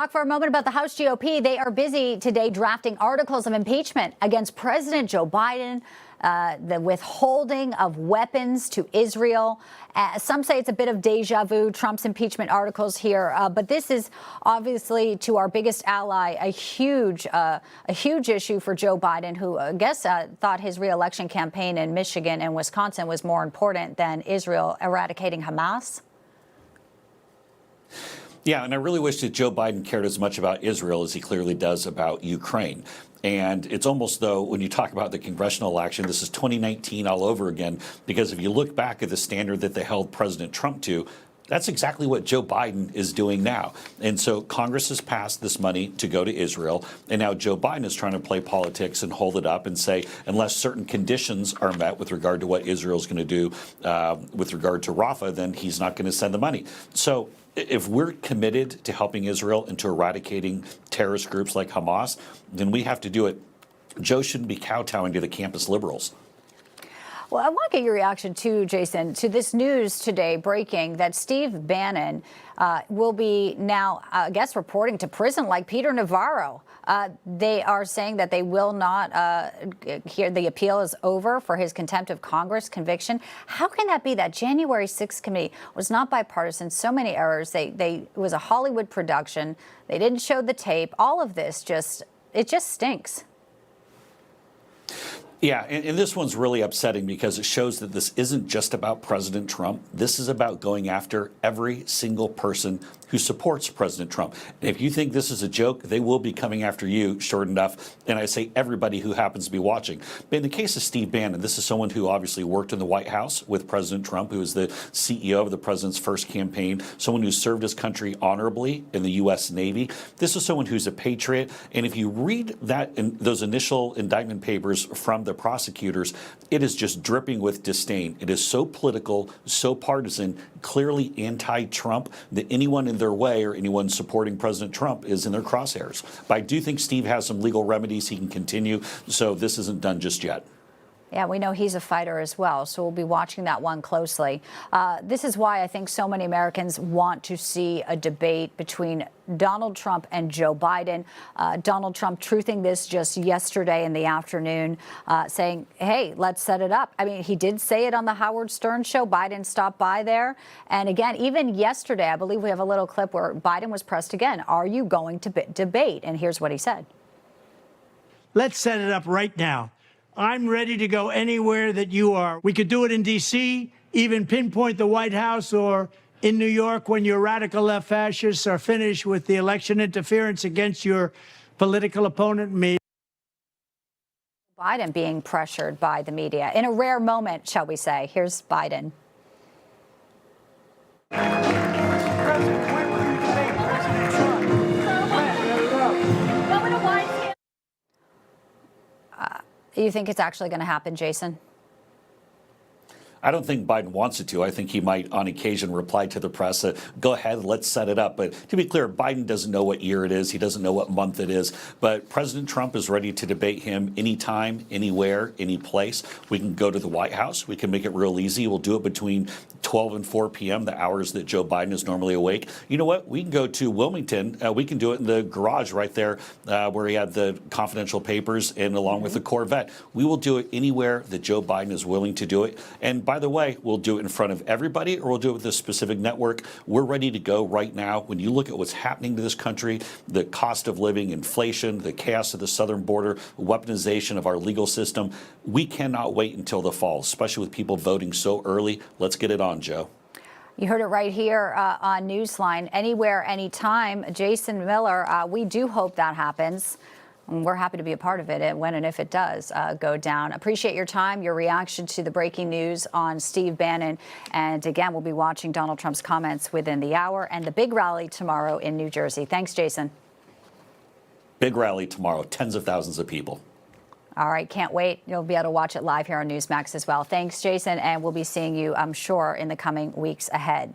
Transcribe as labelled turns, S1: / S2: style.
S1: Talk for a moment about the House GOP. They are busy today drafting articles of impeachment against President Joe Biden, the withholding of weapons to Israel. Some say it's a bit of deja vu, Trump's impeachment articles here. But this is obviously, to our biggest ally, a huge issue for Joe Biden, who I guess thought his reelection campaign in Michigan and Wisconsin was more important than Israel eradicating Hamas.
S2: Yeah, and I really wish that Joe Biden cared as much about Israel as he clearly does about Ukraine. And it's almost though when you talk about the congressional election, this is 2019 all over again, because if you look back at the standard that they held President Trump to, that's exactly what Joe Biden is doing now. And so Congress has passed this money to go to Israel. And now Joe Biden is trying to play politics and hold it up and say, unless certain conditions are met with regard to what Israel's going to do with regard to Rafah, then he's not going to send the money. So if we're committed to helping Israel and to eradicating terrorist groups like Hamas, then we have to do it. Joe shouldn't be kowtowing to the campus liberals.
S1: Well, I want to get your reaction too, Jason, to this news today breaking that Steve Bannon will be now, I guess, reporting to prison like Peter Navarro. They are saying that they will not hear the appeal is over for his contempt of Congress conviction. How can that be? That January 6th committee was not bipartisan. So many errors. It was a Hollywood production. They didn't show the tape. All of this it just stinks.
S2: Yeah, and this one's really upsetting because it shows that this isn't just about President Trump. This is about going after every single person who supports President Trump. And if you think this is a joke, they will be coming after you, sure enough. And I say everybody who happens to be watching. But in the case of Steve Bannon, this is someone who obviously worked in the White House with President Trump, who was the CEO of the president's first campaign, someone who served his country honorably in the U.S. Navy. This is someone who's a patriot. And if you read those initial indictment papers from the prosecutors, it is just dripping with disdain. It is so political, so partisan, clearly anti-Trump that anyone in their way or anyone supporting President Trump is in their crosshairs. But I do think Steve has some legal remedies he can continue, so this isn't done just yet.
S1: Yeah, we know he's a fighter as well, so we'll be watching that one closely. This is why I think so many Americans want to see a debate between Donald Trump and Joe Biden. Donald Trump truthing this just yesterday in the afternoon, saying, hey, let's set it up. I mean, he did say it on the Howard Stern show. Biden stopped by there. And again, even yesterday, I believe we have a little clip where Biden was pressed again. Are you going to debate? And here's what he said.
S3: Let's set it up right now. I'm ready to go anywhere that you are. We could do it in D.C., even pinpoint the White House, or in New York when your radical left fascists are finished with the election interference against your political opponent, me.
S1: Biden being pressured by the media in a rare moment, shall we say. Here's Biden.
S3: President, when will you debate President Trump?
S1: You think it's actually going to happen, Jason?
S2: I don't think Biden wants it to. I think he might, on occasion, reply to the press, go ahead, let's set it up. But to be clear, Biden doesn't know what year it is. He doesn't know what month it is. But President Trump is ready to debate him anytime, anywhere, any place. We can go to the White House. We can make it real easy. We'll do it between 12 and 4 p.m., the hours that Joe Biden is normally awake. You know what? We can go to Wilmington. We can do it in the garage right there where he had the confidential papers and along with the Corvette. We will do it anywhere that Joe Biden is willing to do it. And by the way, we'll do it in front of everybody or we'll do it with a specific network. We're ready to go right now. When you look at what's happening to this country, the cost of living, inflation, the chaos of the southern border, weaponization of our legal system, we cannot wait until the fall, especially with people voting so early. Let's get it on, Joe.
S1: You heard it right here on Newsline. Anywhere, anytime. Jason Miller, we do hope that happens. We're happy to be a part of it when and if it does go down. Appreciate your time, your reaction to the breaking news on Steve Bannon. And again, we'll be watching Donald Trump's comments within the hour and the big rally tomorrow in New Jersey. Thanks, Jason.
S2: Big rally tomorrow, tens of thousands of people.
S1: All right, can't wait. You'll be able to watch it live here on Newsmax as well. Thanks, Jason, and we'll be seeing you, I'm sure, in the coming weeks ahead.